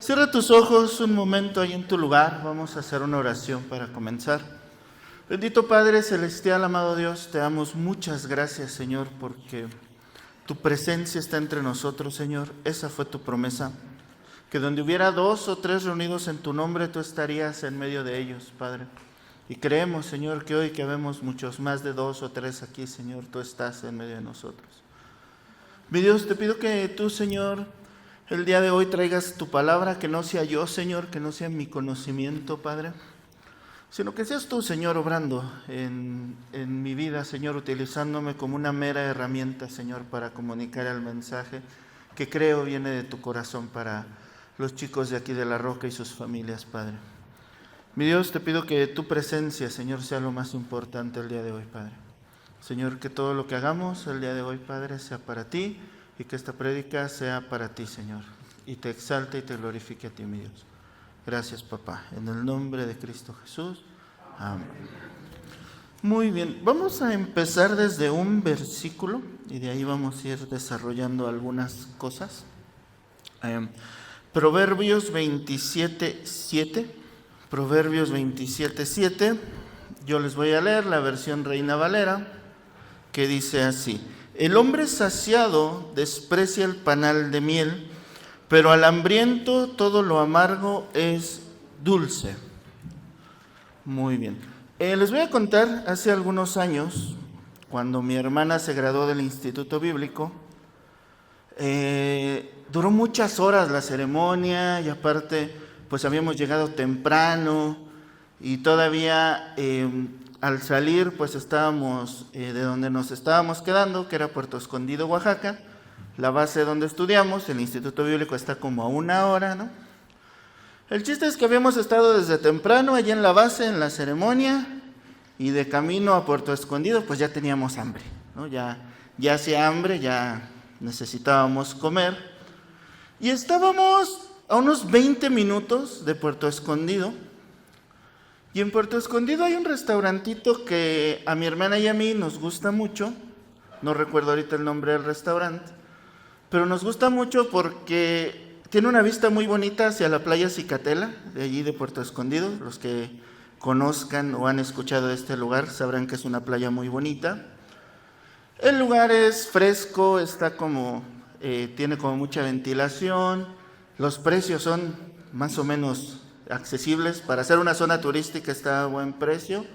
Cierra tus ojos un momento ahí en tu lugar. Vamos a hacer una oración para comenzar. Bendito Padre Celestial, amado Dios, te damos muchas gracias, Señor, porque tu presencia está entre nosotros, Señor. Esa fue tu promesa, que donde hubiera 2 o 3 reunidos en tu nombre, tú estarías en medio de ellos, Padre. Y creemos, Señor, que hoy que vemos muchos más de 2 o 3 aquí, Señor, tú estás en medio de nosotros. Mi Dios, te pido que tú, Señor, el día de hoy traigas tu palabra, que no sea yo, Señor, que no sea mi conocimiento, Padre, sino que seas tú, Señor, obrando en mi vida, Señor, utilizándome como una mera herramienta, Señor, para comunicar el mensaje que creo viene de tu corazón para los chicos de aquí de La Roca y sus familias, Padre. Mi Dios, te pido que tu presencia, Señor, sea lo más importante el día de hoy, Padre. Señor, que todo lo que hagamos el día de hoy, Padre, sea para ti y que esta prédica sea para ti, Señor, y te exalte y te glorifique a ti, mi Dios. Gracias, papá. En el nombre de Cristo Jesús. Amén. Muy bien, vamos a empezar desde un versículo y de ahí vamos a ir desarrollando algunas cosas. Proverbios 27:7. Proverbios 27:7. Yo les voy a leer la versión Reina Valera, que dice así: el hombre saciado desprecia el panal de miel, pero al hambriento todo lo amargo es dulce. Muy bien. Les voy a contar, hace algunos años, cuando mi hermana se graduó del Instituto Bíblico, duró muchas horas la ceremonia y aparte, pues habíamos llegado temprano y todavía al salir, pues estábamos de donde nos estábamos quedando, que era Puerto Escondido, Oaxaca. La base donde estudiamos, el Instituto Bíblico, está como a 1 hora, ¿no? El chiste es que habíamos estado desde temprano allí en la base, en la ceremonia, y de camino a Puerto Escondido, pues ya teníamos hambre, ¿no? Ya hacía hambre, ya necesitábamos comer. Y estábamos a unos 20 minutos de Puerto Escondido. Y en Puerto Escondido hay un restaurantito que a mi hermana y a mí nos gusta mucho. No recuerdo ahorita el nombre del restaurante, pero nos gusta mucho porque tiene una vista muy bonita hacia la playa Cicatela, de allí de Puerto Escondido. Los que conozcan o han escuchado de este lugar sabrán que es una playa muy bonita. El lugar es fresco, está como, tiene como mucha ventilación. Los precios son más o menos accesibles. Para hacer una zona turística está a buen precio.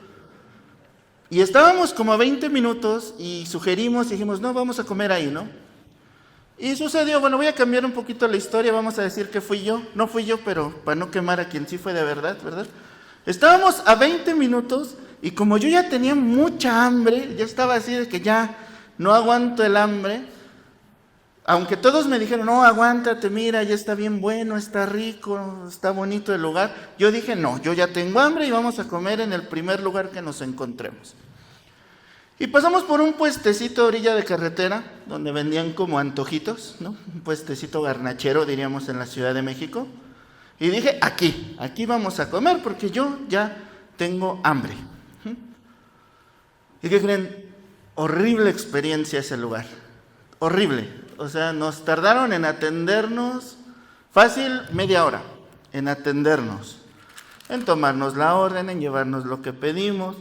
Y estábamos como a 20 minutos y sugerimos, dijimos, no, vamos a comer ahí, ¿no? Y sucedió, bueno, voy a cambiar un poquito la historia, vamos a decir que fui yo. No fui yo, pero para no quemar a quien sí fue de verdad, ¿verdad? Estábamos a 20 minutos y como yo ya tenía mucha hambre, ya estaba así de que ya no aguanto el hambre, aunque todos me dijeron, no, aguántate, mira, ya está bien bueno, está rico, está bonito el lugar. Yo dije, no, yo ya tengo hambre y vamos a comer en el primer lugar que nos encontremos. Y pasamos por un puestecito a orilla de carretera, donde vendían como antojitos, ¿no? Un puestecito garnachero, diríamos, en la Ciudad de México. Y dije, aquí vamos a comer, porque yo ya tengo hambre. ¿Y qué creen? Horrible experiencia ese lugar, horrible. O sea, nos tardaron en atendernos, fácil, media hora, en atendernos, en tomarnos la orden, en llevarnos lo que pedimos.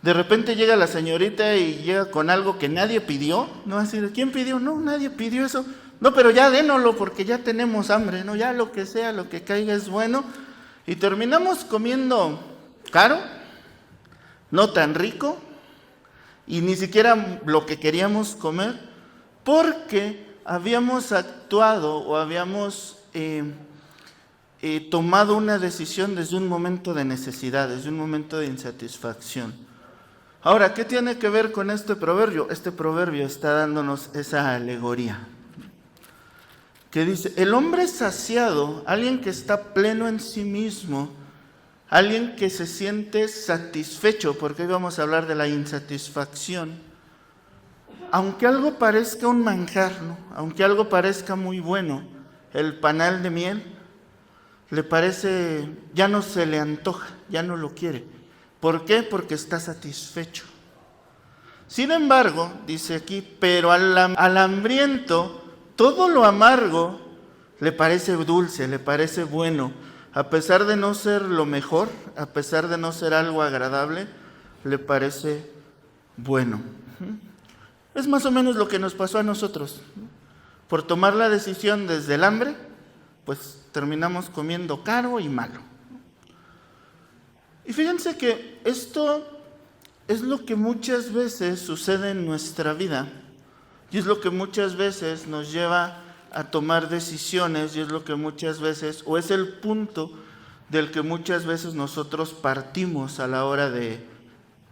De repente llega la señorita y llega con algo que nadie pidió, ¿no? Así de, ¿quién pidió? No, nadie pidió eso. No, pero ya dénoslo porque ya tenemos hambre, ¿no? Ya lo que sea, lo que caiga es bueno. Y terminamos comiendo caro, no tan rico, y ni siquiera lo que queríamos comer, porque habíamos actuado o habíamos tomado una decisión desde un momento de necesidad, desde un momento de insatisfacción. Ahora, ¿qué tiene que ver con este proverbio? Este proverbio está dándonos esa alegoría, que dice, el hombre saciado, alguien que está pleno en sí mismo, alguien que se siente satisfecho, porque hoy vamos a hablar de la insatisfacción, aunque algo parezca un manjar, ¿no? Aunque algo parezca muy bueno, el panal de miel, le parece, ya no se le antoja, ya no lo quiere. ¿Por qué? Porque está satisfecho. Sin embargo, dice aquí, pero al hambriento todo lo amargo le parece dulce, le parece bueno. A pesar de no ser lo mejor, a pesar de no ser algo agradable, le parece bueno. Es más o menos lo que nos pasó a nosotros. Por tomar la decisión desde el hambre, pues terminamos comiendo caro y malo. Y fíjense que esto es lo que muchas veces sucede en nuestra vida. Y es lo que muchas veces nos lleva a tomar decisiones, y es lo que muchas veces, o es el punto del que muchas veces nosotros partimos a la hora de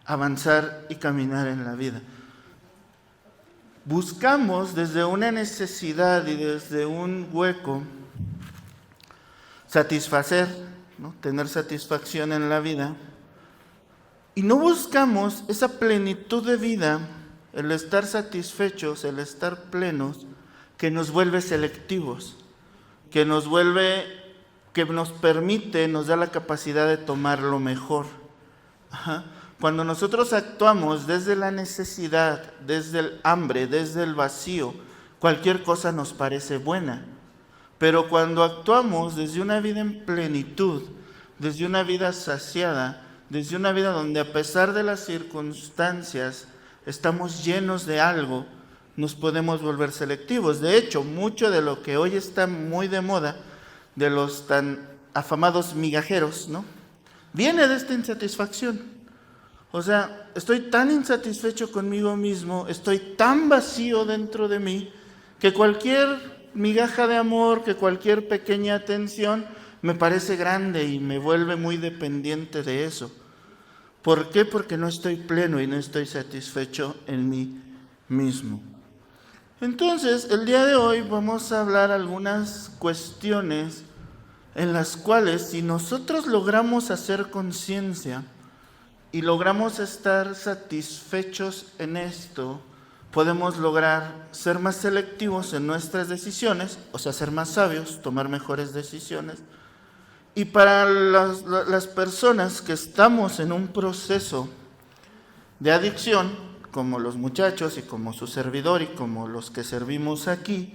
avanzar y caminar en la vida. Buscamos desde una necesidad y desde un hueco satisfacer, ¿no? Tener satisfacción en la vida, y no buscamos esa plenitud de vida, el estar satisfechos, el estar plenos, que nos vuelve selectivos, que nos permite, nos da la capacidad de tomar lo mejor. Cuando nosotros actuamos desde la necesidad, desde el hambre, desde el vacío, cualquier cosa nos parece buena. Pero cuando actuamos desde una vida en plenitud, desde una vida saciada, desde una vida donde a pesar de las circunstancias estamos llenos de algo, nos podemos volver selectivos. De hecho, mucho de lo que hoy está muy de moda, de los tan afamados migajeros, ¿no?, viene de esta insatisfacción. O sea, estoy tan insatisfecho conmigo mismo, estoy tan vacío dentro de mí, que cualquier migaja de amor, que cualquier pequeña atención me parece grande y me vuelve muy dependiente de eso. ¿Por qué? Porque no estoy pleno y no estoy satisfecho en mí mismo. Entonces, el día de hoy vamos a hablar algunas cuestiones en las cuales, si nosotros logramos hacer conciencia y logramos estar satisfechos en esto, podemos lograr ser más selectivos en nuestras decisiones, o sea, ser más sabios, tomar mejores decisiones. Y para las personas que estamos en un proceso de adicción, como los muchachos y como su servidor y como los que servimos aquí,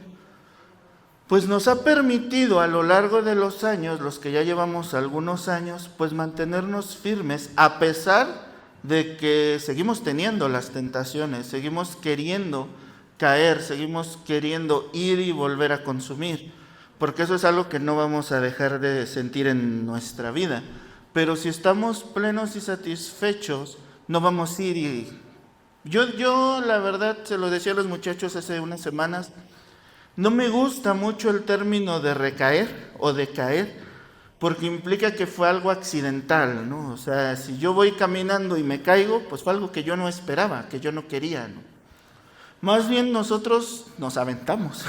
pues nos ha permitido a lo largo de los años, los que ya llevamos algunos años, pues mantenernos firmes a pesar de que seguimos teniendo las tentaciones, seguimos queriendo caer, seguimos queriendo ir y volver a consumir, porque eso es algo que no vamos a dejar de sentir en nuestra vida. Pero si estamos plenos y satisfechos, no vamos a ir y... Yo la verdad, se lo decía a los muchachos hace unas semanas, no me gusta mucho el término de recaer o de caer, porque implica que fue algo accidental, ¿no? O sea, si yo voy caminando y me caigo, pues fue algo que yo no esperaba, que yo no quería, ¿no? Más bien nosotros nos aventamos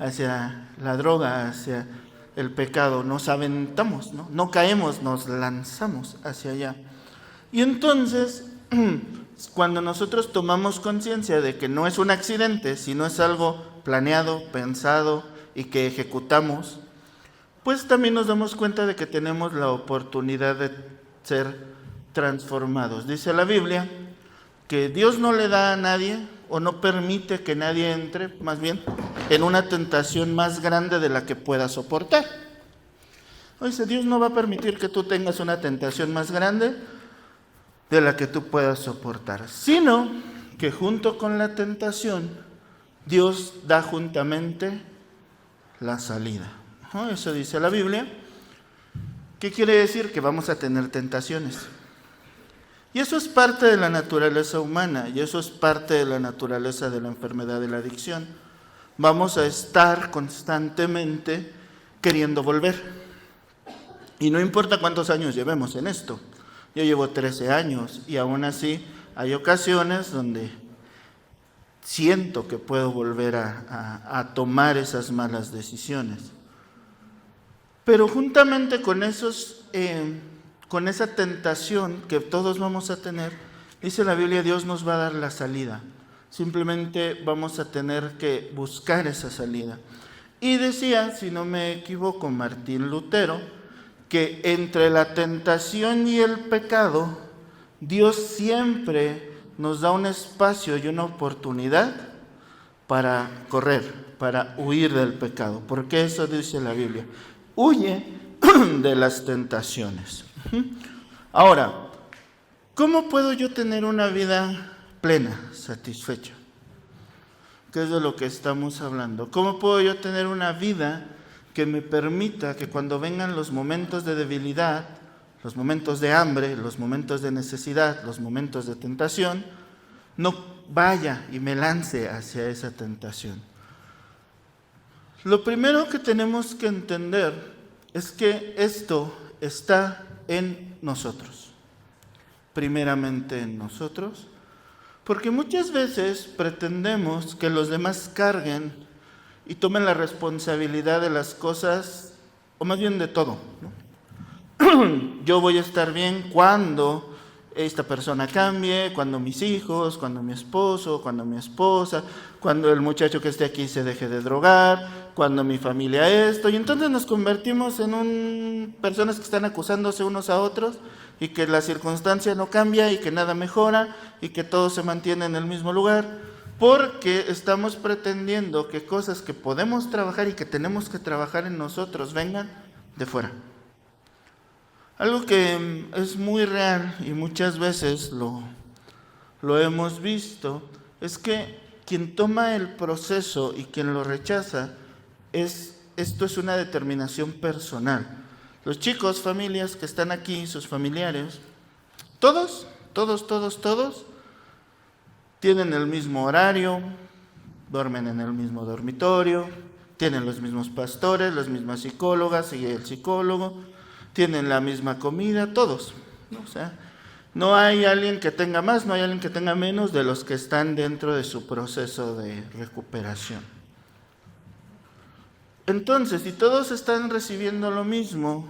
hacia la droga, hacia el pecado, nos aventamos, ¿no? No caemos, nos lanzamos hacia allá. Y entonces, cuando nosotros tomamos conciencia de que no es un accidente, sino es algo planeado, pensado y que ejecutamos, pues también nos damos cuenta de que tenemos la oportunidad de ser transformados. Dice la Biblia que Dios no le da a nadie o no permite que nadie entre, más bien, en una tentación más grande de la que pueda soportar. O dice, Dios no va a permitir que tú tengas una tentación más grande de la que tú puedas soportar, sino que junto con la tentación, Dios da juntamente la salida. Eso dice la Biblia. ¿Qué quiere decir? Que vamos a tener tentaciones. Y eso es parte de la naturaleza humana, y eso es parte de la naturaleza de la enfermedad de la adicción. Vamos a estar constantemente queriendo volver. Y no importa cuántos años llevemos en esto. Yo llevo 13 años y aún así hay ocasiones donde siento que puedo volver a tomar esas malas decisiones. Pero juntamente con con esa tentación que todos vamos a tener, dice la Biblia, Dios nos va a dar la salida. Simplemente vamos a tener que buscar esa salida. Y decía, si no me equivoco, Martín Lutero, que entre la tentación y el pecado, Dios siempre nos da un espacio y una oportunidad para correr, para huir del pecado, porque eso dice la Biblia. Huye de las tentaciones. Ahora, ¿cómo puedo yo tener una vida plena, satisfecha? ¿Qué es de lo que estamos hablando? ¿Cómo puedo yo tener una vida que me permita que cuando vengan los momentos de debilidad, los momentos de hambre, los momentos de necesidad, los momentos de tentación, no vaya y me lance hacia esa tentación? Lo primero que tenemos que entender es que esto está en nosotros, primeramente en nosotros, porque muchas veces pretendemos que los demás carguen y tomen la responsabilidad de las cosas, o más bien de todo, ¿no? Yo voy a estar bien cuando esta persona cambie, cuando mis hijos, cuando mi esposo, cuando mi esposa, cuando el muchacho que esté aquí se deje de drogar, cuando mi familia esto, y entonces nos convertimos en personas que están acusándose unos a otros y que la circunstancia no cambia y que nada mejora y que todo se mantiene en el mismo lugar, porque estamos pretendiendo que cosas que podemos trabajar y que tenemos que trabajar en nosotros vengan de fuera. Algo que es muy real y muchas veces lo hemos visto, es que quien toma el proceso y quien lo rechaza, esto es una determinación personal. Los chicos, familias que están aquí, sus familiares, todos tienen el mismo horario, duermen en el mismo dormitorio, tienen los mismos pastores, las mismas psicólogas y el psicólogo, tienen la misma comida, todos, ¿no? O sea, no hay alguien que tenga más, no hay alguien que tenga menos de los que están dentro de su proceso de recuperación. Entonces, si todos están recibiendo lo mismo,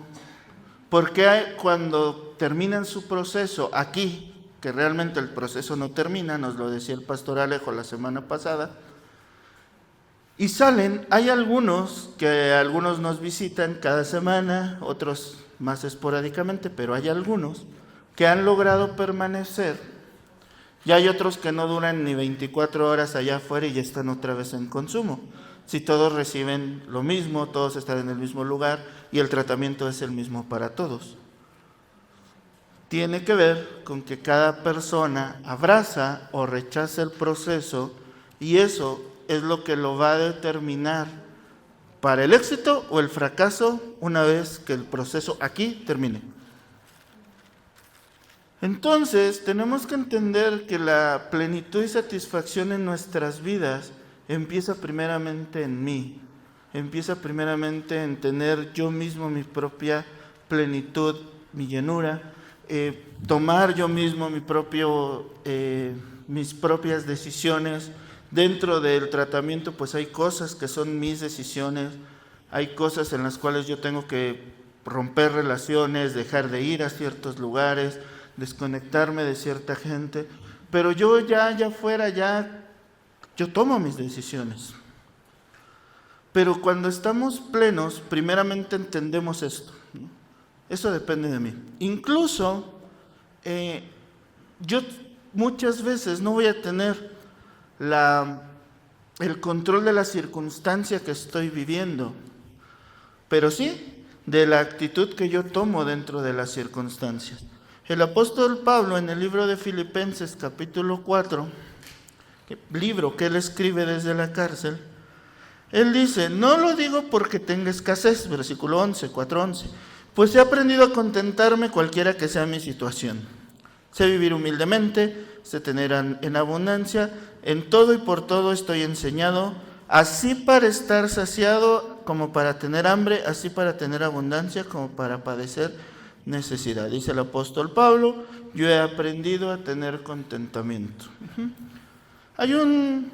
¿por qué cuando terminan su proceso aquí, que realmente el proceso no termina, nos lo decía el pastor Alejo la semana pasada, y salen, hay algunos nos visitan cada semana, otros más esporádicamente, pero hay algunos que han logrado permanecer, y hay otros que no duran ni 24 horas allá afuera y ya están otra vez en consumo? Si todos reciben lo mismo, todos están en el mismo lugar y el tratamiento es el mismo para todos. Tiene que ver con que cada persona abraza o rechaza el proceso, y eso es lo que lo va a determinar para el éxito o el fracaso una vez que el proceso aquí termine. Entonces, tenemos que entender que la plenitud y satisfacción en nuestras vidas empieza primeramente en mí, empieza primeramente en tener yo mismo mi propia plenitud, mi llenura, tomar yo mismo mis propias decisiones. Dentro del tratamiento pues hay cosas que son mis decisiones, hay cosas en las cuales yo tengo que romper relaciones, dejar de ir a ciertos lugares, desconectarme de cierta gente, pero yo ya fuera, yo tomo mis decisiones. Pero cuando estamos plenos, primeramente entendemos esto, ¿no? Eso depende de mí. Incluso yo muchas veces no voy a tener el control de la circunstancia que estoy viviendo, pero sí de la actitud que yo tomo dentro de las circunstancias. El apóstol Pablo en el libro de Filipenses capítulo 4, libro que él escribe desde la cárcel, él dice: no lo digo porque tenga escasez, versículo 11, 4:11, pues he aprendido a contentarme cualquiera que sea mi situación. Sé vivir humildemente, sé tener en abundancia, en todo y por todo estoy enseñado, así para estar saciado como para tener hambre, así para tener abundancia como para padecer necesidad. Dice el apóstol Pablo: yo he aprendido a tener contentamiento. Hay un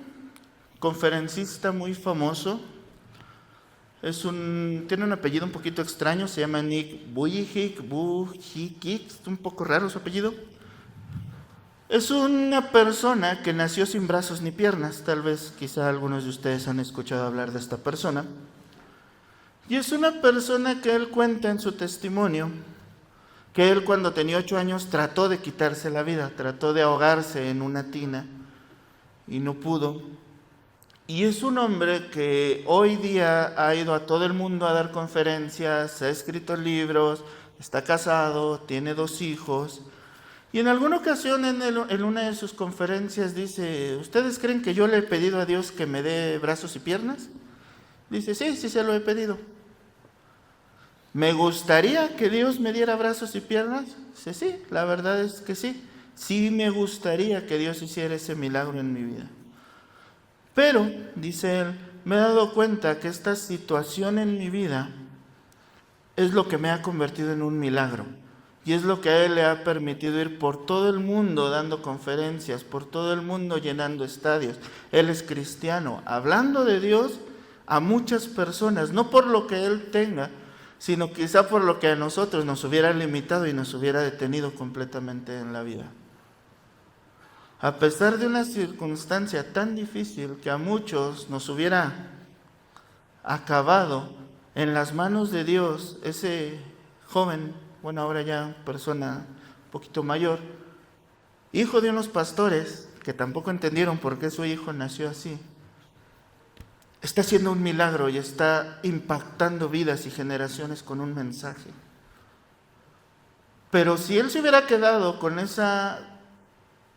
conferencista muy famoso, tiene un apellido un poquito extraño, se llama Nick Vujicic, es un poco raro su apellido. Es una persona que nació sin brazos ni piernas, tal vez quizá algunos de ustedes han escuchado hablar de esta persona. Y es una persona que él cuenta en su testimonio que él cuando tenía 8 años trató de quitarse la vida, trató de ahogarse en una tina y no pudo. Y es un hombre que hoy día ha ido a todo el mundo a dar conferencias, ha escrito libros, está casado, tiene 2 hijos. Y en alguna ocasión en una de sus conferencias dice, ¿ustedes creen que yo le he pedido a Dios que me dé brazos y piernas? Dice, sí, sí se lo he pedido. ¿Me gustaría que Dios me diera brazos y piernas? Dice, sí, la verdad es que sí. Sí me gustaría que Dios hiciera ese milagro en mi vida. Pero, dice él, me he dado cuenta que esta situación en mi vida es lo que me ha convertido en un milagro. Y es lo que a él le ha permitido ir por todo el mundo dando conferencias, por todo el mundo llenando estadios. Él es cristiano, hablando de Dios a muchas personas, no por lo que él tenga, sino quizá por lo que a nosotros nos hubiera limitado y nos hubiera detenido completamente en la vida. A pesar de una circunstancia tan difícil que a muchos nos hubiera acabado, en las manos de Dios, ese joven, bueno, ahora ya persona un poquito mayor, hijo de unos pastores que tampoco entendieron por qué su hijo nació así, está haciendo un milagro y está impactando vidas y generaciones con un mensaje. Pero si él se hubiera quedado con esa,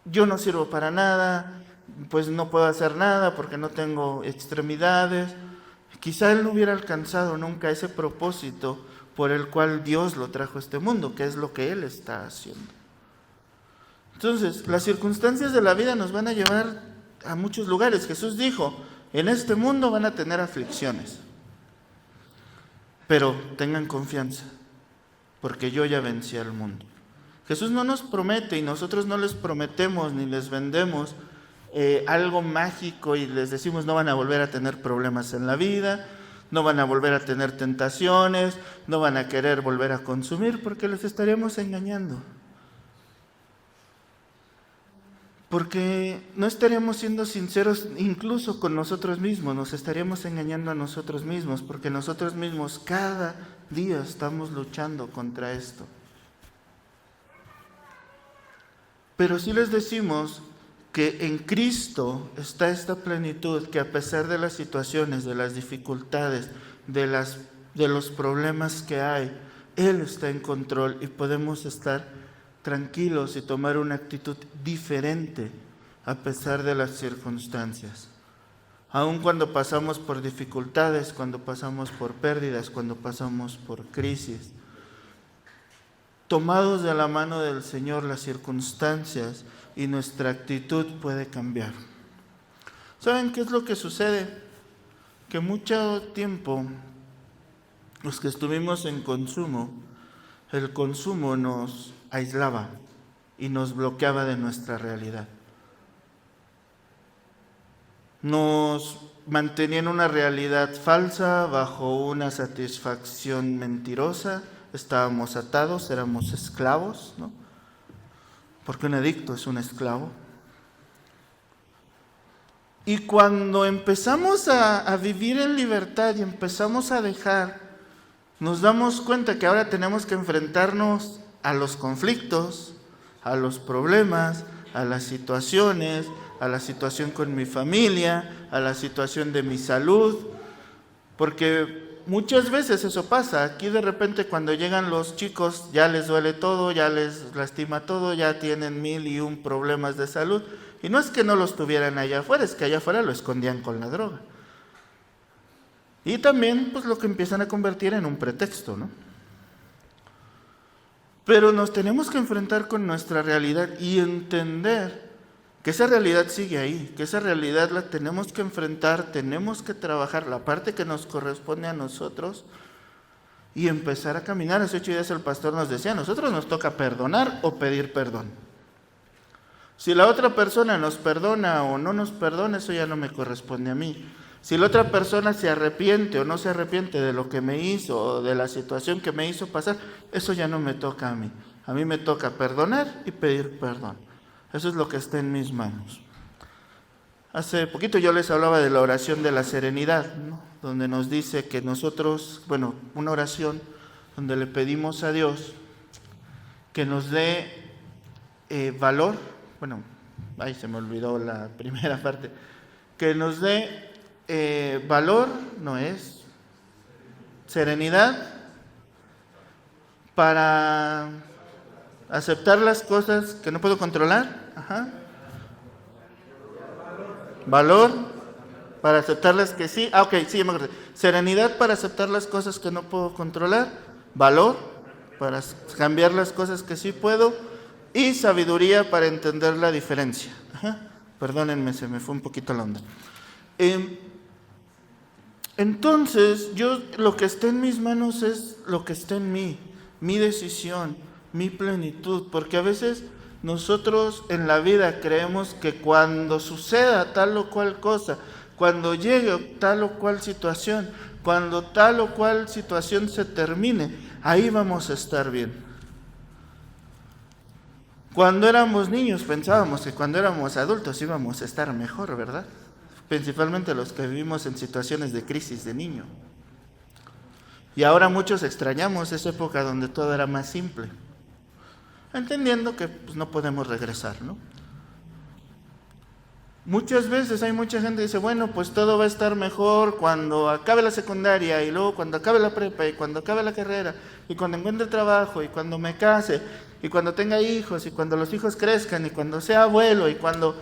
yo no sirvo para nada, pues no puedo hacer nada porque no tengo extremidades, quizá él no hubiera alcanzado nunca ese propósito por el cual Dios lo trajo a este mundo, que es lo que él está haciendo. Entonces, las circunstancias de la vida nos van a llevar a muchos lugares. Jesús dijo, en este mundo van a tener aflicciones, pero tengan confianza, porque yo ya vencí al mundo. Jesús no nos promete y nosotros no les prometemos ni les vendemos algo mágico y les decimos no van a volver a tener problemas en la vida, no van a volver a tener tentaciones, no van a querer volver a consumir, porque les estaríamos engañando. Porque no estaríamos siendo sinceros incluso con nosotros mismos, nos estaríamos engañando a nosotros mismos, porque nosotros mismos cada día estamos luchando contra esto. Pero si les decimos que en Cristo está esta plenitud, que a pesar de las situaciones, de las dificultades, de los problemas que hay, Él está en control y podemos estar tranquilos y tomar una actitud diferente a pesar de las circunstancias. Aun cuando pasamos por dificultades, cuando pasamos por pérdidas, cuando pasamos por crisis, tomados de la mano del Señor, las circunstancias y nuestra actitud puede cambiar. ¿Saben qué es lo que sucede? Que mucho tiempo, los que estuvimos en consumo, el consumo nos aislaba y nos bloqueaba de nuestra realidad. Nos mantenía en una realidad falsa, bajo una satisfacción mentirosa. Estábamos atados, éramos esclavos, ¿no? Porque un adicto es un esclavo. Y cuando empezamos a vivir en libertad y empezamos a dejar, nos damos cuenta que ahora tenemos que enfrentarnos a los conflictos, a los problemas, a las situaciones, a la situación con mi familia, a la situación de mi salud, porque muchas veces eso pasa. Aquí de repente cuando llegan los chicos ya les duele todo, ya les lastima todo, ya tienen 1001 problemas de salud. Y no es que no los tuvieran allá afuera, es que allá afuera lo escondían con la droga. Y también pues lo que empiezan a convertir en un pretexto, ¿no? Pero nos tenemos que enfrentar con nuestra realidad y entender que esa realidad sigue ahí, que esa realidad la tenemos que enfrentar, tenemos que trabajar la parte que nos corresponde a nosotros y empezar a caminar. Hace 8 días el pastor nos decía, a nosotros nos toca perdonar o pedir perdón. Si la otra persona nos perdona o no nos perdona, eso ya no me corresponde a mí. Si la otra persona se arrepiente o no se arrepiente de lo que me hizo o de la situación que me hizo pasar, eso ya no me toca a mí. A mí me toca perdonar y pedir perdón. Eso es lo que está en mis manos. Hace poquito yo les hablaba de la oración de la serenidad, ¿no? Donde nos dice que nosotros, una oración donde le pedimos a Dios que nos dé valor, ahí se me olvidó la primera parte, que nos dé Valor no es. Serenidad para aceptar las cosas que no puedo controlar. Ajá. Valor para aceptar las que sí. Ok, sí, ya me acordé. Serenidad para aceptar las cosas que no puedo controlar. Valor para cambiar las cosas que sí puedo. Y sabiduría para entender la diferencia. Ajá. Perdónenme, se me fue un poquito la onda. Entonces, lo que está en mis manos es lo que está en mí, mi decisión, mi plenitud, porque a veces nosotros en la vida creemos que cuando suceda tal o cual cosa, cuando llegue tal o cual situación, cuando tal o cual situación se termine, ahí vamos a estar bien. Cuando éramos niños pensábamos que cuando éramos adultos íbamos a estar mejor, ¿verdad? Principalmente los que vivimos en situaciones de crisis de niño. Y ahora muchos extrañamos esa época donde todo era más simple, entendiendo que pues, no podemos regresar, ¿no? Muchas veces hay mucha gente que dice, bueno, pues todo va a estar mejor cuando acabe la secundaria y luego cuando acabe la prepa y cuando acabe la carrera y cuando encuentre trabajo y cuando me case y cuando tenga hijos y cuando los hijos crezcan y cuando sea abuelo y cuando...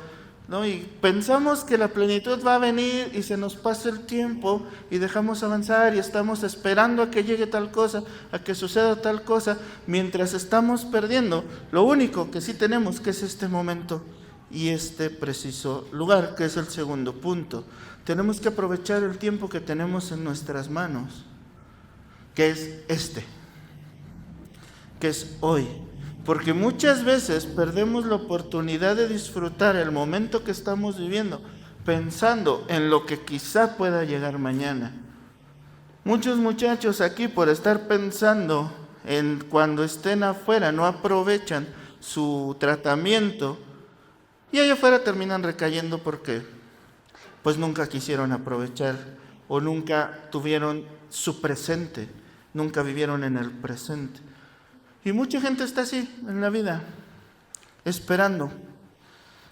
¿no? Y pensamos que la plenitud va a venir y se nos pasa el tiempo y dejamos avanzar y estamos esperando a que llegue tal cosa, a que suceda tal cosa, mientras estamos perdiendo lo único que sí tenemos, que es este momento y este preciso lugar, que es el segundo punto. Tenemos que aprovechar el tiempo que tenemos en nuestras manos, que es que es hoy. Porque muchas veces perdemos la oportunidad de disfrutar el momento que estamos viviendo, pensando en lo que quizá pueda llegar mañana. Muchos muchachos aquí, por estar pensando en cuando estén afuera, no aprovechan su tratamiento y allá afuera terminan recayendo porque pues nunca quisieron aprovechar o nunca tuvieron su presente, nunca vivieron en el presente. Y mucha gente está así en la vida, esperando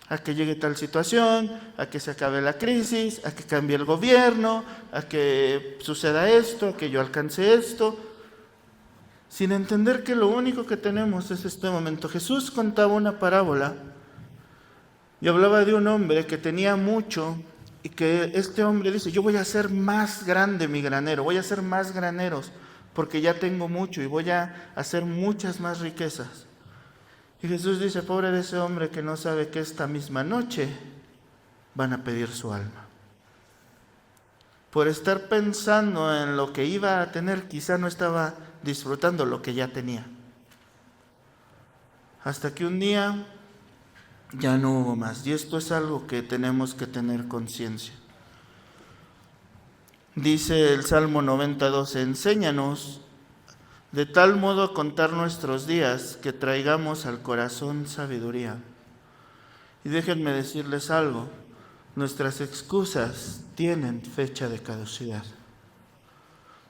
a que llegue tal situación, a que se acabe la crisis, a que cambie el gobierno, a que suceda esto, a que yo alcance esto, sin entender que lo único que tenemos es este momento. Jesús contaba una parábola y hablaba de un hombre que tenía mucho y que este hombre dice, yo voy a hacer más grande mi granero, voy a hacer más graneros, porque ya tengo mucho y voy a hacer muchas más riquezas. Y Jesús dice, pobre de ese hombre que no sabe que esta misma noche van a pedir su alma. Por estar pensando en lo que iba a tener, quizá no estaba disfrutando lo que ya tenía. Hasta que un día ya no hubo más. Y esto es algo que tenemos que tener conciencia. Dice el Salmo 92, enséñanos de tal modo a contar nuestros días que traigamos al corazón sabiduría. Y déjenme decirles algo, nuestras excusas tienen fecha de caducidad.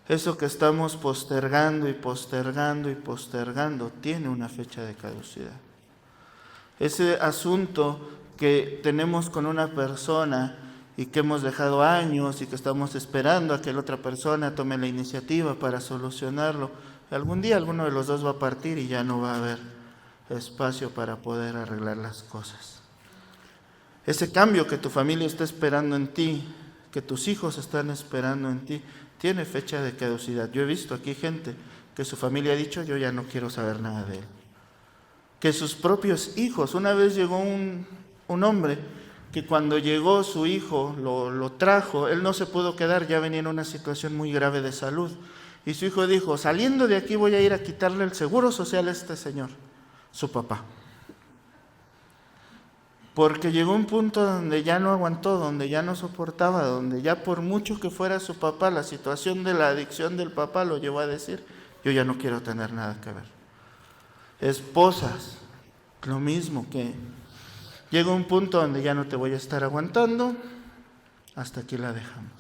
Eso que estamos postergando y postergando y postergando tiene una fecha de caducidad. Ese asunto que tenemos con una persona y que hemos dejado años y que estamos esperando a que la otra persona tome la iniciativa para solucionarlo, algún día alguno de los dos va a partir y ya no va a haber espacio para poder arreglar las cosas. Ese cambio que tu familia está esperando en ti, que tus hijos están esperando en ti, tiene fecha de caducidad. Yo he visto aquí gente que su familia ha dicho, yo ya no quiero saber nada de él. Que sus propios hijos, una vez llegó un hombre que cuando llegó su hijo, lo trajo, él no se pudo quedar, ya venía en una situación muy grave de salud. Y su hijo dijo, saliendo de aquí voy a ir a quitarle el seguro social a este señor, su papá. Porque llegó un punto donde ya no aguantó, donde ya no soportaba, donde ya por mucho que fuera su papá, la situación de la adicción del papá lo llevó a decir, yo ya no quiero tener nada que ver. Esposas, lo mismo, que llega un punto donde ya no te voy a estar aguantando, hasta aquí la dejamos.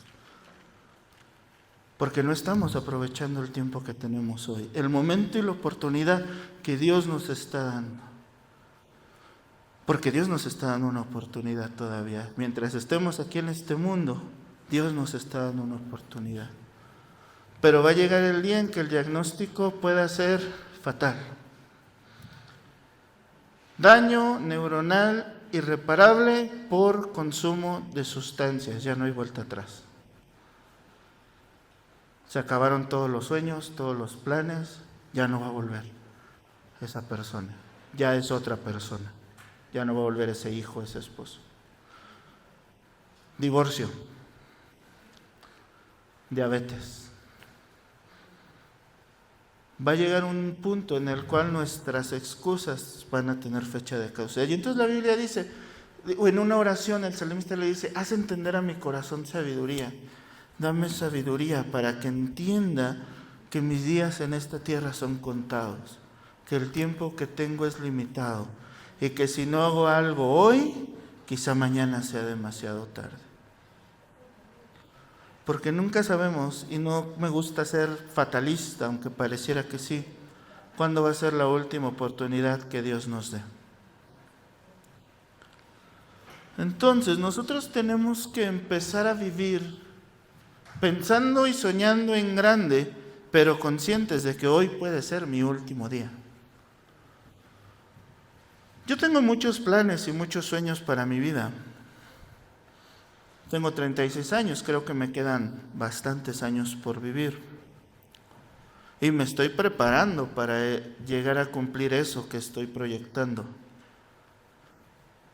Porque no estamos aprovechando el tiempo que tenemos hoy, el momento y la oportunidad que Dios nos está dando. Porque Dios nos está dando una oportunidad todavía. Mientras estemos aquí en este mundo, Dios nos está dando una oportunidad. Pero va a llegar el día en que el diagnóstico pueda ser fatal. Daño neuronal irreparable por consumo de sustancias, ya no hay vuelta atrás. Se acabaron todos los sueños, todos los planes, ya no va a volver esa persona, ya es otra persona, ya no va a volver ese hijo, ese esposo. Divorcio, diabetes. Va a llegar un punto en el cual nuestras excusas van a tener fecha de caducidad. Y entonces la Biblia dice, en una oración el salmista le dice, haz entender a mi corazón sabiduría, dame sabiduría para que entienda que mis días en esta tierra son contados, que el tiempo que tengo es limitado y que si no hago algo hoy, quizá mañana sea demasiado tarde. Porque nunca sabemos, y no me gusta ser fatalista, aunque pareciera que sí, cuándo va a ser la última oportunidad que Dios nos dé. Entonces, nosotros tenemos que empezar a vivir pensando y soñando en grande, pero conscientes de que hoy puede ser mi último día. Yo tengo muchos planes y muchos sueños para mi vida. Tengo 36 años, creo que me quedan bastantes años por vivir. Y me estoy preparando para llegar a cumplir eso que estoy proyectando.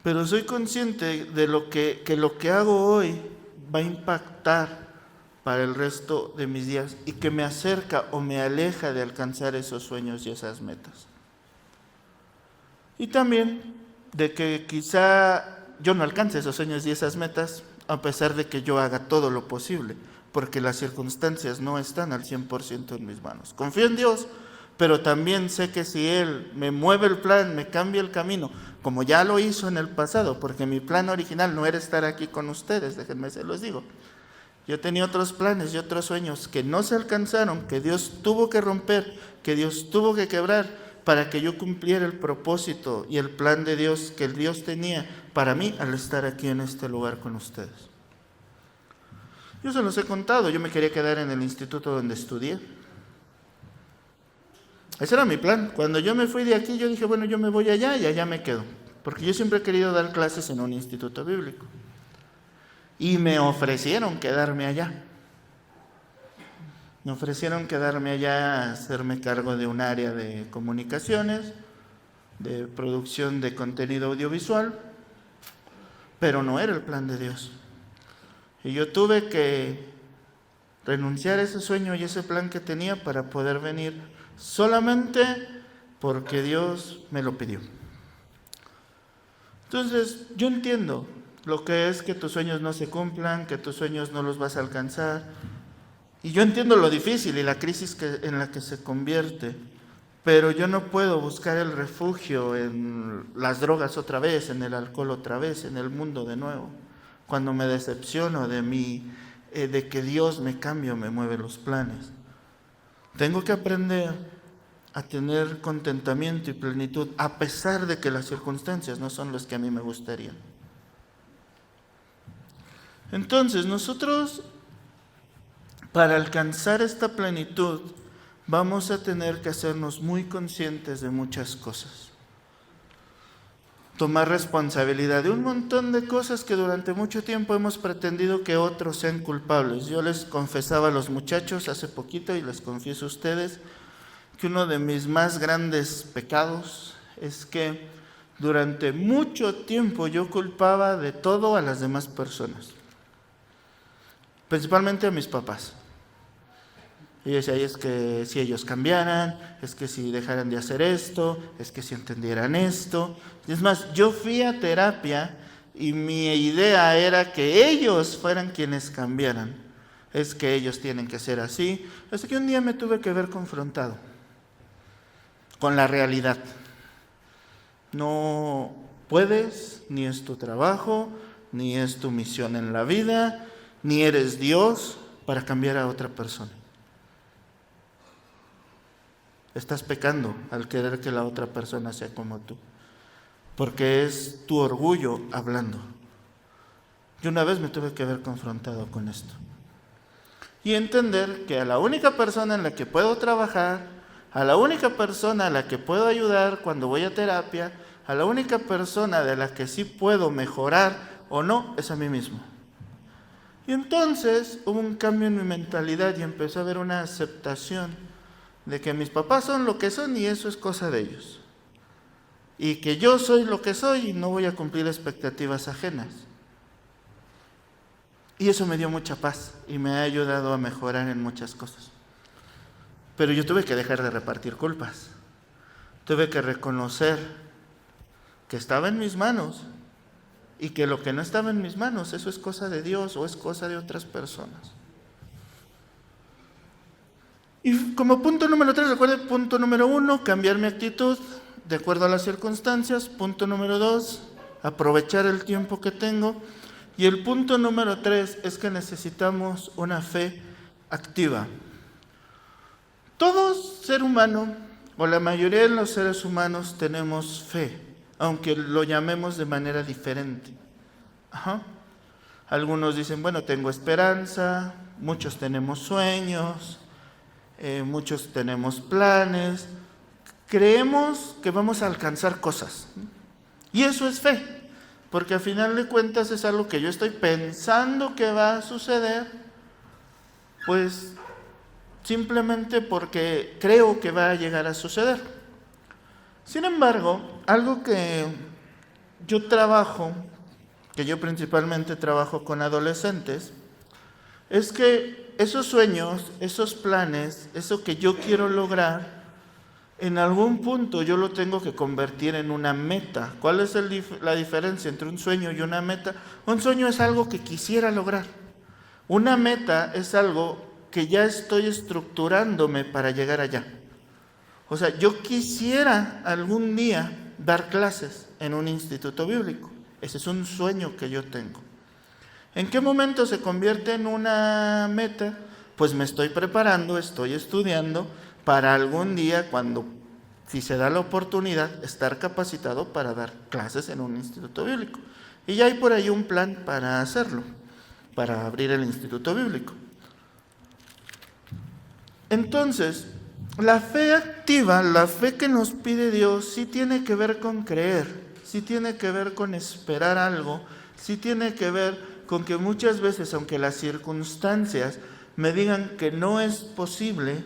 Pero soy consciente de lo que hago hoy va a impactar para el resto de mis días y que me acerca o me aleja de alcanzar esos sueños y esas metas. Y también de que quizá yo no alcance esos sueños y esas metas, a pesar de que yo haga todo lo posible, porque las circunstancias no están al 100% en mis manos. Confío en Dios, pero también sé que si Él me mueve el plan, me cambia el camino, como ya lo hizo en el pasado, porque mi plan original no era estar aquí con ustedes, déjenme se los digo. Yo tenía otros planes y otros sueños que no se alcanzaron, que Dios tuvo que romper, que Dios tuvo que quebrar, para que yo cumpliera el propósito y el plan de Dios que el Dios tenía para mí al estar aquí en este lugar con ustedes. Yo se los he contado, yo me quería quedar en el instituto donde estudié. Ese era mi plan. Cuando yo me fui de aquí, yo dije, bueno, yo me voy allá y allá me quedo. Porque yo siempre he querido dar clases en un instituto bíblico. Y me ofrecieron quedarme allá. Me ofrecieron quedarme allá, hacerme cargo de un área de comunicaciones, de producción de contenido audiovisual, pero no era el plan de Dios. Y yo tuve que renunciar a ese sueño y ese plan que tenía para poder venir solamente porque Dios me lo pidió. Entonces, yo entiendo lo que es que tus sueños no se cumplan, que tus sueños no los vas a alcanzar. Y yo entiendo lo difícil y la crisis en la que se convierte, pero yo no puedo buscar el refugio en las drogas otra vez, en el alcohol otra vez, en el mundo de nuevo. Cuando me decepciono de que Dios me cambia o me mueve los planes. Tengo que aprender a tener contentamiento y plenitud, a pesar de que las circunstancias no son las que a mí me gustarían. Entonces, nosotros, para alcanzar esta plenitud, vamos a tener que hacernos muy conscientes de muchas cosas. Tomar responsabilidad de un montón de cosas que durante mucho tiempo hemos pretendido que otros sean culpables. Yo les confesaba a los muchachos hace poquito y les confieso a ustedes que uno de mis más grandes pecados es que durante mucho tiempo yo culpaba de todo a las demás personas, principalmente a mis papás. Y yo decía, es que si ellos cambiaran, es que si dejaran de hacer esto, es que si entendieran esto. Y es más, yo fui a terapia y mi idea era que ellos fueran quienes cambiaran. Es que ellos tienen que ser así. Hasta que un día me tuve que ver confrontado con la realidad. No puedes, ni es tu trabajo, ni es tu misión en la vida, ni eres Dios para cambiar a otra persona. Estás pecando al querer que la otra persona sea como tú, porque es tu orgullo hablando. Y una vez me tuve que ver confrontado con esto. Y entender que a la única persona en la que puedo trabajar, a la única persona a la que puedo ayudar cuando voy a terapia, a la única persona de la que sí puedo mejorar o no, es a mí mismo. Y entonces hubo un cambio en mi mentalidad y empezó a haber una aceptación de que mis papás son lo que son y eso es cosa de ellos. Y que yo soy lo que soy y no voy a cumplir expectativas ajenas. Y eso me dio mucha paz y me ha ayudado a mejorar en muchas cosas. Pero yo tuve que dejar de repartir culpas. Tuve que reconocer que estaba en mis manos y que lo que no estaba en mis manos, eso es cosa de Dios o es cosa de otras personas. Y como punto número 3, recuerden, punto número 1, cambiar mi actitud de acuerdo a las circunstancias. Punto número 2, aprovechar el tiempo que tengo. Y el punto número 3 es que necesitamos una fe activa. Todo ser humano, o la mayoría de los seres humanos, tenemos fe, aunque lo llamemos de manera diferente. Algunos dicen, bueno, tengo esperanza, muchos tenemos sueños, muchos tenemos planes, creemos que vamos a alcanzar cosas. Y eso es fe, porque al final de cuentas es algo que yo estoy pensando que va a suceder, pues simplemente porque creo que va a llegar a suceder. Sin embargo, algo que yo trabajo, que yo principalmente trabajo con adolescentes, es que esos sueños, esos planes, eso que yo quiero lograr, en algún punto yo lo tengo que convertir en una meta. ¿Cuál es la diferencia entre un sueño y una meta? Un sueño es algo que quisiera lograr. Una meta es algo que ya estoy estructurándome para llegar allá. O sea, yo quisiera algún día dar clases en un instituto bíblico. Ese es un sueño que yo tengo. ¿En qué momento se convierte en una meta? Pues me estoy preparando, estoy estudiando para algún día, si se da la oportunidad, estar capacitado para dar clases en un instituto bíblico. Y ya hay por ahí un plan para hacerlo, para abrir el instituto bíblico. Entonces, la fe activa, la fe que nos pide Dios, sí tiene que ver con creer, sí tiene que ver con esperar algo, sí tiene que ver con que muchas veces, aunque las circunstancias me digan que no es posible,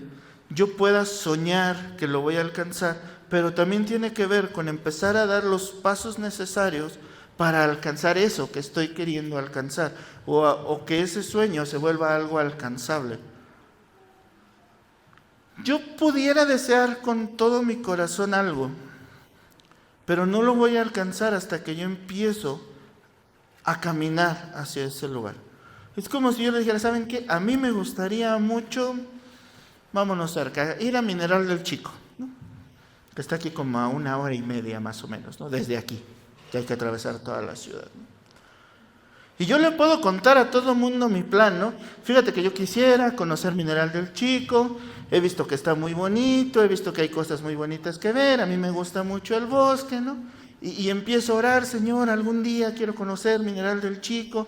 yo pueda soñar que lo voy a alcanzar, pero también tiene que ver con empezar a dar los pasos necesarios para alcanzar eso que estoy queriendo alcanzar, o que ese sueño se vuelva algo alcanzable. Yo pudiera desear con todo mi corazón algo, pero no lo voy a alcanzar hasta que yo empiezo a caminar hacia ese lugar. Es como si yo le dijera, ¿saben qué? A mí me gustaría mucho, vámonos cerca, ir a Mineral del Chico, ¿no? Que está aquí como a 1 hora y media más o menos, ¿no? Desde aquí, que hay que atravesar toda la ciudad, ¿no? Y yo le puedo contar a todo el mundo mi plan, ¿no? Fíjate que yo quisiera conocer Mineral del Chico, he visto que está muy bonito, he visto que hay cosas muy bonitas que ver, a mí me gusta mucho el bosque, ¿no? Y empiezo a orar, Señor, algún día quiero conocer Mineral del Chico,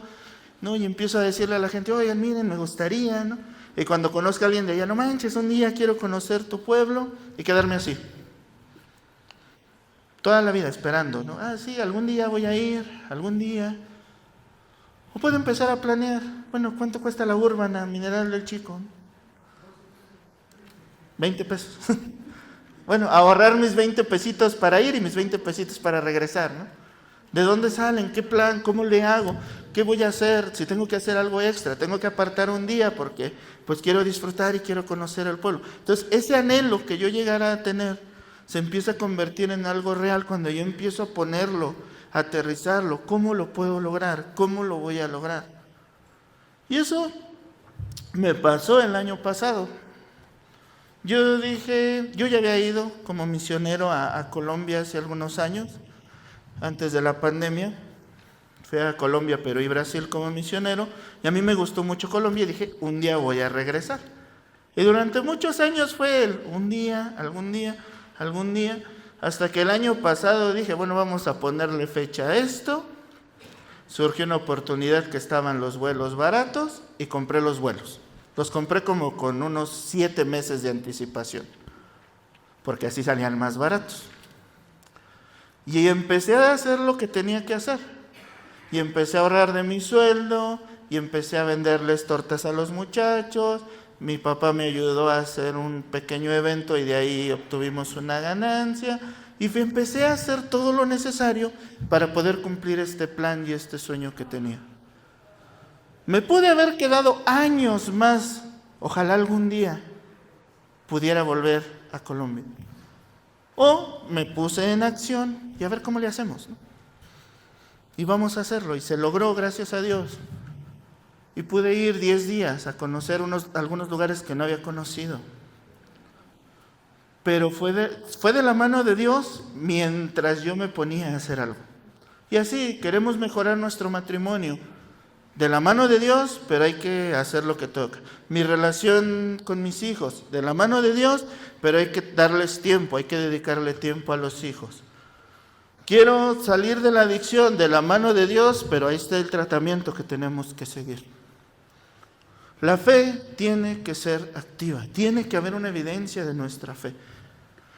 ¿no? Y empiezo a decirle a la gente, oigan, miren, me gustaría, ¿no? Y cuando conozca a alguien de allá, no manches, un día quiero conocer tu pueblo, y quedarme así. Toda la vida esperando, ¿no? Sí, algún día voy a ir, algún día. O puedo empezar a planear, bueno, ¿cuánto cuesta la Urbana Mineral del Chico? 20 pesos. Bueno, ahorrar mis 20 pesitos para ir y mis 20 pesitos para regresar, ¿no? ¿De dónde salen? ¿Qué plan? ¿Cómo le hago? ¿Qué voy a hacer? Si tengo que hacer algo extra, tengo que apartar un día porque pues quiero disfrutar y quiero conocer el pueblo. Entonces, ese anhelo que yo llegara a tener se empieza a convertir en algo real cuando yo empiezo a ponerlo, a aterrizarlo. ¿Cómo lo puedo lograr? ¿Cómo lo voy a lograr? Y eso me pasó el año pasado. Yo dije, yo ya había ido como misionero a Colombia hace algunos años, antes de la pandemia. Fui a Colombia, Perú y Brasil como misionero, y a mí me gustó mucho Colombia y dije, un día voy a regresar. Y durante muchos años fue un día, algún día, hasta que el año pasado dije, bueno, vamos a ponerle fecha a esto. surgió una oportunidad que estaban los vuelos baratos y compré los vuelos. Los compré como con unos 7 meses de anticipación, porque así salían más baratos. Y empecé a hacer lo que tenía que hacer. Y empecé a ahorrar de mi sueldo, y empecé a venderles tortas a los muchachos. Mi papá me ayudó a hacer un pequeño evento y de ahí obtuvimos una ganancia. Y empecé a hacer todo lo necesario para poder cumplir este plan y este sueño que tenía. Me pude haber quedado años más. Ojalá algún día pudiera volver a Colombia. O me puse en acción y a ver cómo le hacemos, ¿no? Y vamos a hacerlo. Y se logró, gracias a Dios. Y pude ir 10 días a conocer algunos lugares que no había conocido. Pero fue de la mano de Dios mientras yo me ponía a hacer algo. Y así queremos mejorar nuestro matrimonio. De la mano de Dios, pero hay que hacer lo que toca. Mi relación con mis hijos, de la mano de Dios, pero hay que darles tiempo, hay que dedicarle tiempo a los hijos. Quiero salir de la adicción, de la mano de Dios, pero ahí está el tratamiento que tenemos que seguir. La fe tiene que ser activa, tiene que haber una evidencia de nuestra fe.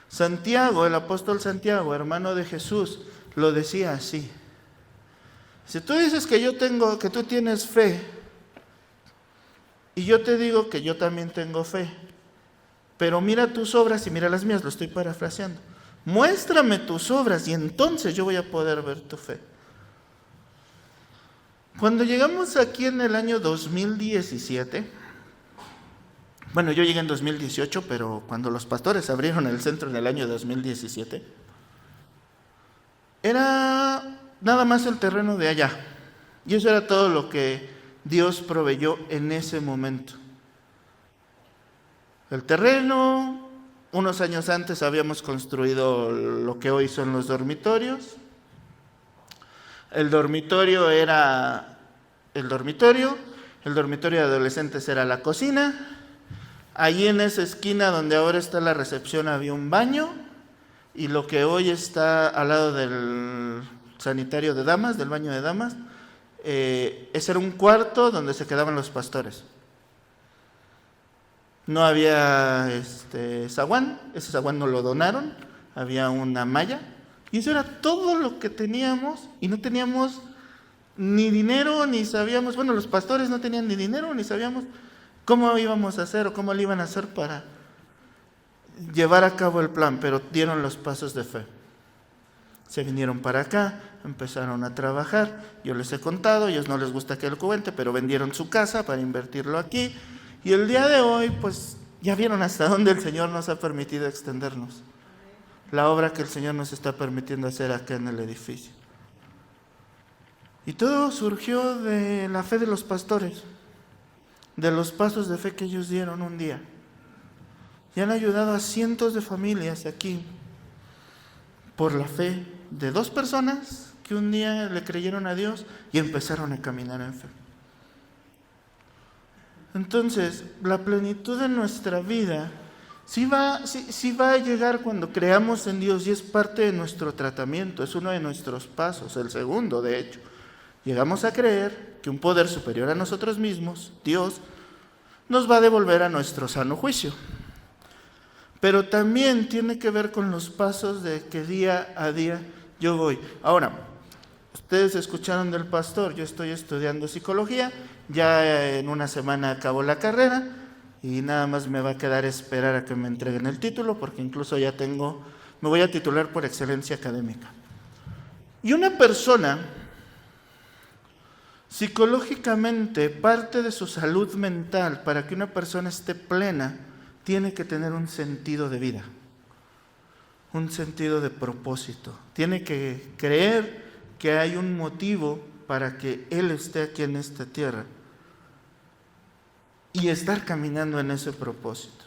Santiago, el apóstol Santiago, hermano de Jesús, lo decía así. Si tú dices que tú tienes fe, y yo te digo que yo también tengo fe, pero mira tus obras y mira las mías, lo estoy parafraseando. Muéstrame tus obras y entonces yo voy a poder ver tu fe. Cuando llegamos aquí en el año 2017, bueno, yo llegué en 2018, pero cuando los pastores abrieron el centro en el año 2017, era nada más el terreno de allá. Y eso era todo lo que Dios proveyó en ese momento. El terreno, unos años antes habíamos construido lo que hoy son los dormitorios. El dormitorio de adolescentes era la cocina. Allí en esa esquina donde ahora está la recepción había un baño. Y lo que hoy está al lado del sanitario de damas, del baño de damas, ese era un cuarto donde se quedaban los pastores. No había zaguán, ese zaguán nos lo donaron, había una malla, y eso era todo lo que teníamos, y no teníamos ni dinero, ni sabíamos, bueno, los pastores no tenían ni dinero, ni sabíamos cómo íbamos a hacer o cómo lo iban a hacer para llevar a cabo el plan, pero dieron los pasos de fe. Se vinieron para acá, empezaron a trabajar, yo les he contado, a ellos no les gusta que lo cuente, pero vendieron su casa para invertirlo aquí, y el día de hoy, pues, ya vieron hasta dónde el Señor nos ha permitido extendernos. La obra que el Señor nos está permitiendo hacer acá en el edificio. Y todo surgió de la fe de los pastores, de los pasos de fe que ellos dieron un día. Y han ayudado a cientos de familias aquí por la fe de 2 personas que un día le creyeron a Dios y empezaron a caminar en fe. Entonces, la plenitud de nuestra vida sí va a llegar cuando creamos en Dios y es parte de nuestro tratamiento, es uno de nuestros pasos, el segundo de hecho. Llegamos a creer que un poder superior a nosotros mismos, Dios, nos va a devolver a nuestro sano juicio. Pero también tiene que ver con los pasos de que día a día yo voy. Ahora, ustedes escucharon del pastor, yo estoy estudiando psicología, ya en una semana acabo la carrera y nada más me va a quedar esperar a que me entreguen el título, porque incluso ya me voy a titular por excelencia académica. Y una persona, psicológicamente, parte de su salud mental para que una persona esté plena, tiene que tener un sentido de vida, un sentido de propósito. Tiene que creer que hay un motivo para que Él esté aquí en esta tierra y estar caminando en ese propósito.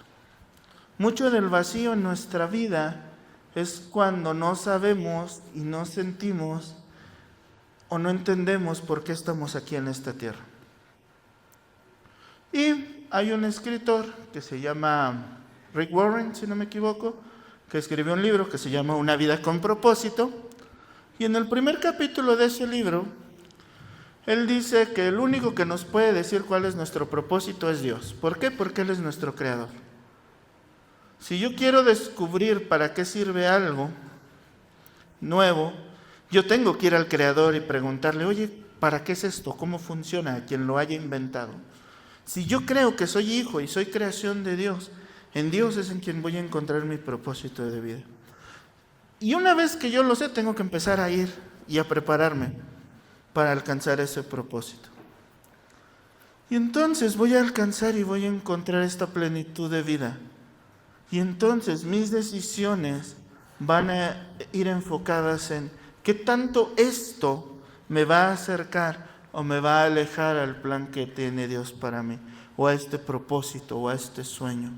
Mucho del vacío en nuestra vida es cuando no sabemos y no sentimos o no entendemos por qué estamos aquí en esta tierra. Y hay un escritor que se llama Rick Warren, si no me equivoco, que escribió un libro que se llama Una vida con propósito. Y en el primer capítulo de ese libro, Él dice que el único que nos puede decir cuál es nuestro propósito es Dios. ¿Por qué? Porque Él es nuestro creador. Si yo quiero descubrir para qué sirve algo nuevo, yo tengo que ir al creador y preguntarle, oye, ¿para qué es esto? ¿Cómo funciona? A quien lo haya inventado. Si yo creo que soy hijo y soy creación de Dios, en Dios es en quien voy a encontrar mi propósito de vida. Y una vez que yo lo sé, tengo que empezar a ir y a prepararme para alcanzar ese propósito. Y entonces voy a alcanzar y voy a encontrar esta plenitud de vida. Y entonces mis decisiones van a ir enfocadas en qué tanto esto me va a acercar o me va a alejar al plan que tiene Dios para mí, o a este propósito, o a este sueño.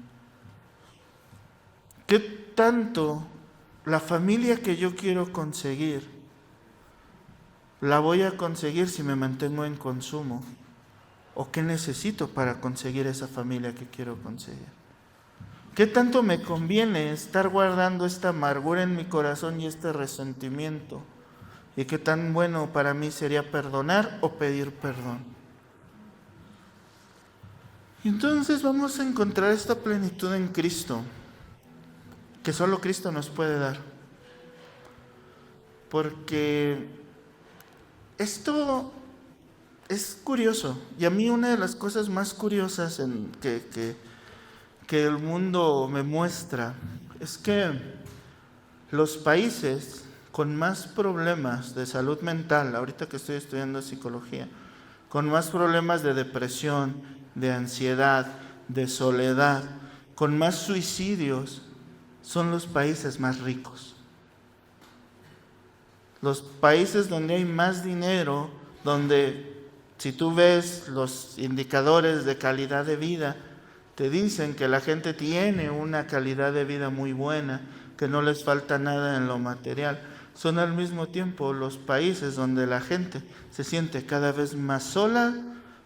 ¿Qué tanto la familia que yo quiero conseguir la voy a conseguir si me mantengo en consumo? ¿O qué necesito para conseguir esa familia que quiero conseguir? ¿Qué tanto me conviene estar guardando esta amargura en mi corazón y este resentimiento? ¿Y qué tan bueno para mí sería perdonar o pedir perdón? Y entonces vamos a encontrar esta plenitud en Cristo, que solo Cristo nos puede dar. Porque esto es curioso, y a mí una de las cosas más curiosas que el mundo me muestra es que los países con más problemas de salud mental, ahorita que estoy estudiando psicología, con más problemas de depresión, de ansiedad, de soledad, con más suicidios, son los países más ricos. Los países donde hay más dinero, donde si tú ves los indicadores de calidad de vida, te dicen que la gente tiene una calidad de vida muy buena, que no les falta nada en lo material. Son al mismo tiempo los países donde la gente se siente cada vez más sola,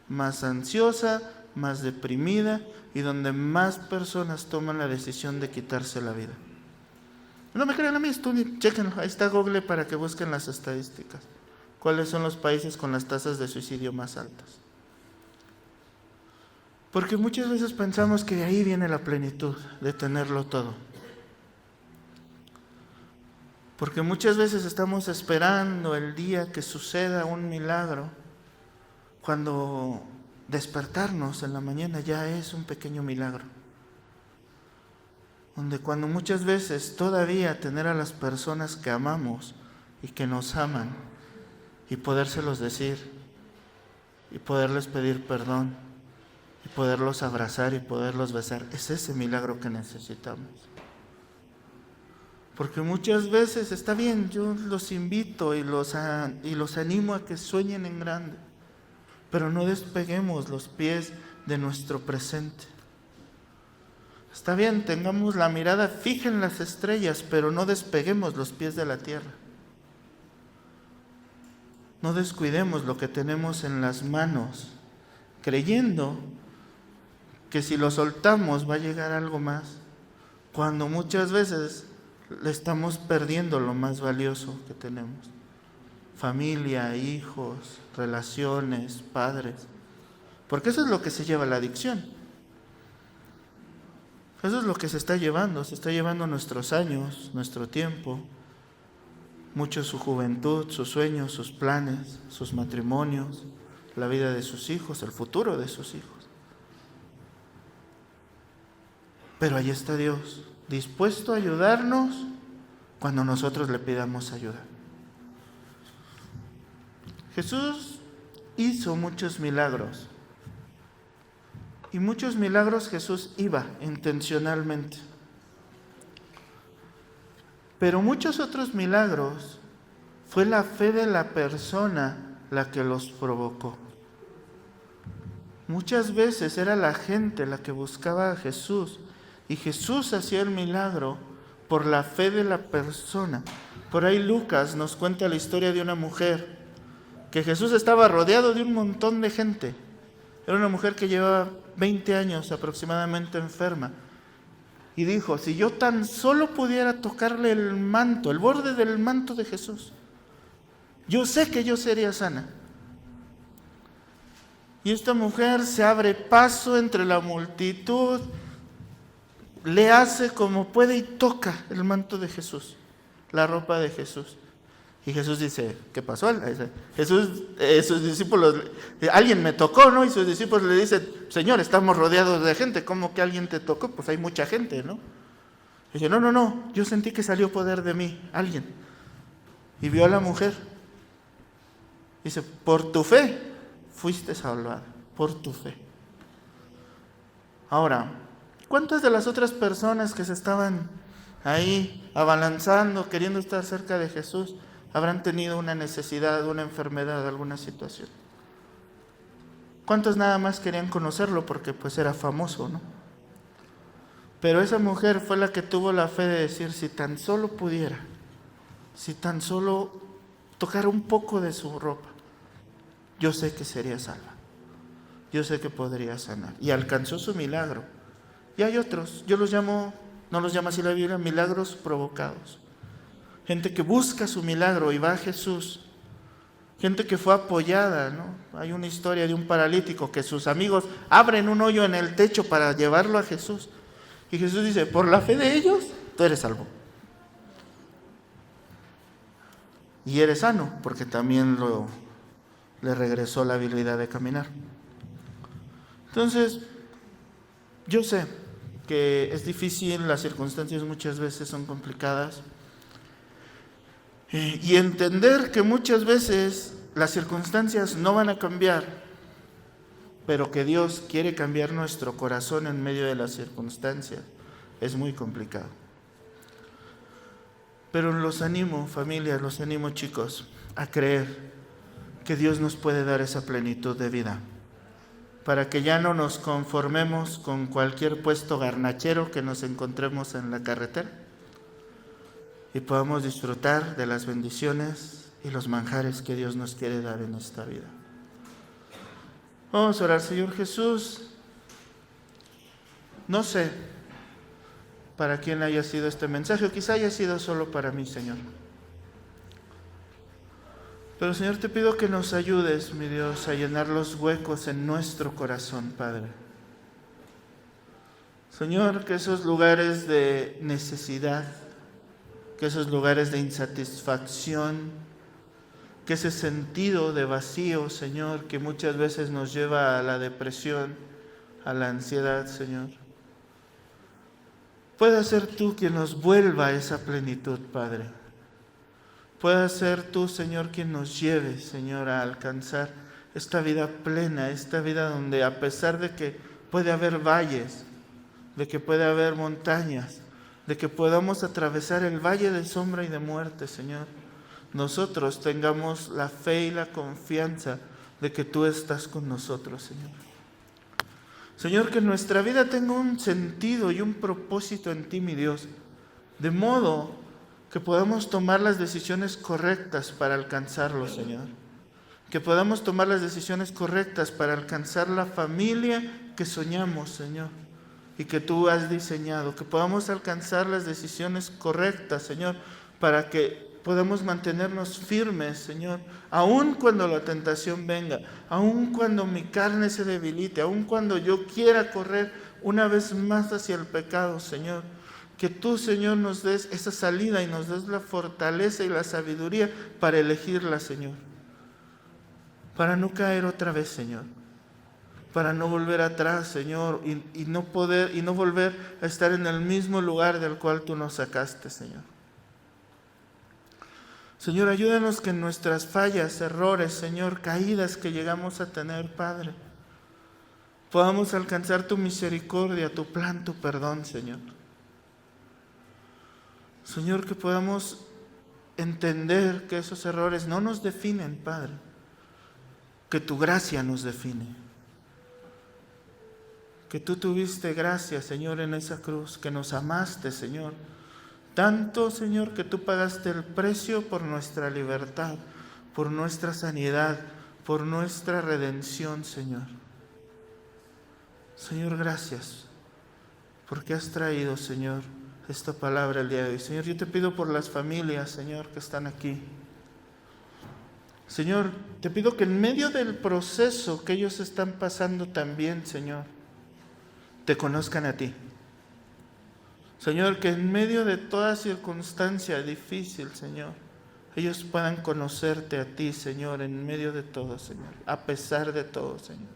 más ansiosa, más deprimida y donde más personas toman la decisión de quitarse la vida. No me crean a mí, estudien, chequenlo, ahí está Google para que busquen las estadísticas. ¿Cuáles son los países con las tasas de suicidio más altas? Porque muchas veces pensamos que de ahí viene la plenitud, de tenerlo todo. Porque muchas veces estamos esperando el día que suceda un milagro, cuando despertarnos en la mañana ya es un pequeño milagro. Donde cuando muchas veces todavía tener a las personas que amamos y que nos aman y podérselos decir y poderles pedir perdón y poderlos abrazar y poderlos besar, es ese milagro que necesitamos. Porque muchas veces, está bien, yo los invito y los animo a que sueñen en grande, pero no despeguemos los pies de nuestro presente. Está bien, tengamos la mirada fija en las estrellas, pero no despeguemos los pies de la tierra. No descuidemos lo que tenemos en las manos, creyendo que si lo soltamos va a llegar algo más, cuando muchas veces le estamos perdiendo lo más valioso que tenemos. Familia, hijos, relaciones, padres. Porque eso es lo que se lleva la adicción. Eso es lo que se está llevando nuestros años, nuestro tiempo, mucho su juventud, sus sueños, sus planes, sus matrimonios, la vida de sus hijos, el futuro de sus hijos. Pero ahí está Dios, dispuesto a ayudarnos cuando nosotros le pidamos ayuda. Jesús hizo muchos milagros. Y muchos milagros Jesús iba intencionalmente. Pero muchos otros milagros fue la fe de la persona la que los provocó. Muchas veces era la gente la que buscaba a Jesús y Jesús hacía el milagro por la fe de la persona. Por ahí Lucas nos cuenta la historia de una mujer que Jesús estaba rodeado de un montón de gente. Era una mujer que llevaba 20 años aproximadamente enferma. Y dijo, si yo tan solo pudiera tocarle el manto, el borde del manto de Jesús, yo sé que yo sería sana. Y esta mujer se abre paso entre la multitud, le hace como puede y toca el manto de Jesús, la ropa de Jesús. Y Jesús dice, ¿qué pasó? Sus discípulos, alguien me tocó, ¿no? Y sus discípulos le dicen, Señor, estamos rodeados de gente, ¿cómo que alguien te tocó? Pues hay mucha gente, ¿no? Y dice, no, yo sentí que salió poder de mí, alguien. Y vio a la mujer. Dice, por tu fe fuiste salvada, por tu fe. Ahora, ¿cuántas de las otras personas que se estaban ahí abalanzando, queriendo estar cerca de Jesús, habrán tenido una necesidad, una enfermedad, alguna situación? ¿Cuántos nada más querían conocerlo porque pues era famoso, ¿no? Pero esa mujer fue la que tuvo la fe de decir, si tan solo pudiera, si tan solo tocara un poco de su ropa, yo sé que sería salva, yo sé que podría sanar. Y alcanzó su milagro. Y hay otros, yo los llamo, no los llama así la Biblia, milagros provocados. Gente que busca su milagro y va a Jesús. Gente que fue apoyada, ¿no? Hay una historia de un paralítico que sus amigos abren un hoyo en el techo para llevarlo a Jesús. Y Jesús dice, por la fe de ellos, tú eres salvo. Y eres sano, porque también le regresó la habilidad de caminar. Entonces, yo sé que es difícil, las circunstancias muchas veces son complicadas. Y entender que muchas veces las circunstancias no van a cambiar, pero que Dios quiere cambiar nuestro corazón en medio de las circunstancias, es muy complicado. Pero los animo, familia, los animo, chicos, a creer que Dios nos puede dar esa plenitud de vida, para que ya no nos conformemos con cualquier puesto garnachero que nos encontremos en la carretera y podamos disfrutar de las bendiciones y los manjares que Dios nos quiere dar en esta vida. Vamos a orar. Señor Jesús, no sé para quién haya sido este mensaje, o quizá haya sido solo para mí, Señor. Pero Señor, te pido que nos ayudes, mi Dios, a llenar los huecos en nuestro corazón, Padre. Señor, que esos lugares de necesidad, que esos lugares de insatisfacción, que ese sentido de vacío, Señor, que muchas veces nos lleva a la depresión, a la ansiedad, Señor, pueda ser tú quien nos vuelva a esa plenitud, Padre. Pueda ser tú, Señor, quien nos lleve, Señor, a alcanzar esta vida plena, esta vida donde a pesar de que puede haber valles, de que puede haber montañas, de que podamos atravesar el valle de sombra y de muerte, Señor, nosotros tengamos la fe y la confianza de que tú estás con nosotros, Señor. Señor, que nuestra vida tenga un sentido y un propósito en ti, mi Dios, de modo que podamos tomar las decisiones correctas para alcanzarlo, Señor. Que podamos tomar las decisiones correctas para alcanzar la familia que soñamos, Señor, y que tú has diseñado. Que podamos alcanzar las decisiones correctas, Señor, para que podamos mantenernos firmes, Señor, aun cuando la tentación venga, aun cuando mi carne se debilite, aun cuando yo quiera correr una vez más hacia el pecado, Señor. Que tú, Señor, nos des esa salida y nos des la fortaleza y la sabiduría para elegirla, Señor. Para no caer otra vez, Señor. Para no volver atrás, Señor, y no volver a estar en el mismo lugar del cual tú nos sacaste, Señor. Señor, ayúdanos que en nuestras fallas, errores, Señor, caídas que llegamos a tener, Padre, podamos alcanzar tu misericordia, tu plan, tu perdón, Señor. Señor, que podamos entender que esos errores no nos definen, Padre, que tu gracia nos define. Que tú tuviste gracia, Señor, en esa cruz, que nos amaste, Señor. Tanto, Señor, que tú pagaste el precio por nuestra libertad, por nuestra sanidad, por nuestra redención, Señor. Señor, gracias, porque has traído, Señor, esta palabra el día de hoy. Señor, yo te pido por las familias, Señor, que están aquí. Señor, te pido que en medio del proceso que ellos están pasando también, Señor, te conozcan a ti. Señor, que en medio de toda circunstancia difícil, Señor, ellos puedan conocerte a ti, Señor, en medio de todo, Señor, a pesar de todo, Señor.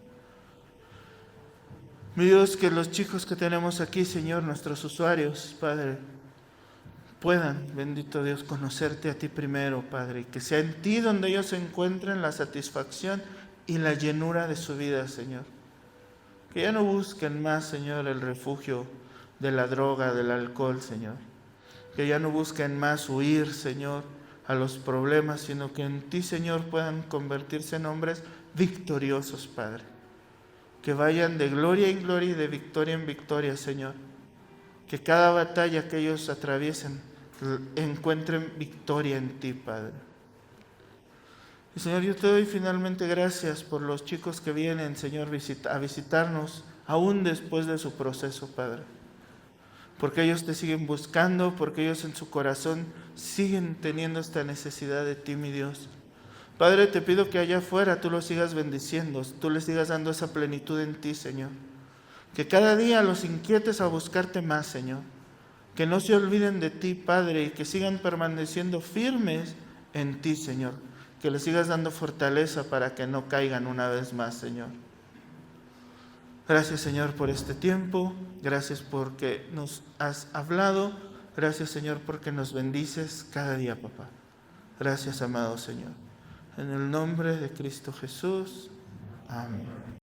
Mi Dios, que los chicos que tenemos aquí, Señor, nuestros usuarios, Padre, puedan, bendito Dios, conocerte a ti primero, Padre, y que sea en ti donde ellos encuentren la satisfacción y la llenura de su vida, Señor. Que ya no busquen más, Señor, el refugio de la droga, del alcohol, Señor. Que ya no busquen más huir, Señor, a los problemas, sino que en ti, Señor, puedan convertirse en hombres victoriosos, Padre. Que vayan de gloria en gloria y de victoria en victoria, Señor. Que cada batalla que ellos atraviesen encuentren victoria en ti, Padre. Y Señor, yo te doy finalmente gracias por los chicos que vienen, Señor, a visitarnos, aún después de su proceso, Padre. Porque ellos te siguen buscando, porque ellos en su corazón siguen teniendo esta necesidad de ti, mi Dios. Padre, te pido que allá afuera tú los sigas bendiciendo, tú les sigas dando esa plenitud en ti, Señor. Que cada día los inquietes a buscarte más, Señor. Que no se olviden de ti, Padre, y que sigan permaneciendo firmes en ti, Señor. Que les sigas dando fortaleza para que no caigan una vez más, Señor. Gracias, Señor, por este tiempo. Gracias porque nos has hablado. Gracias, Señor, porque nos bendices cada día, papá. Gracias, amado Señor. En el nombre de Cristo Jesús. Amén.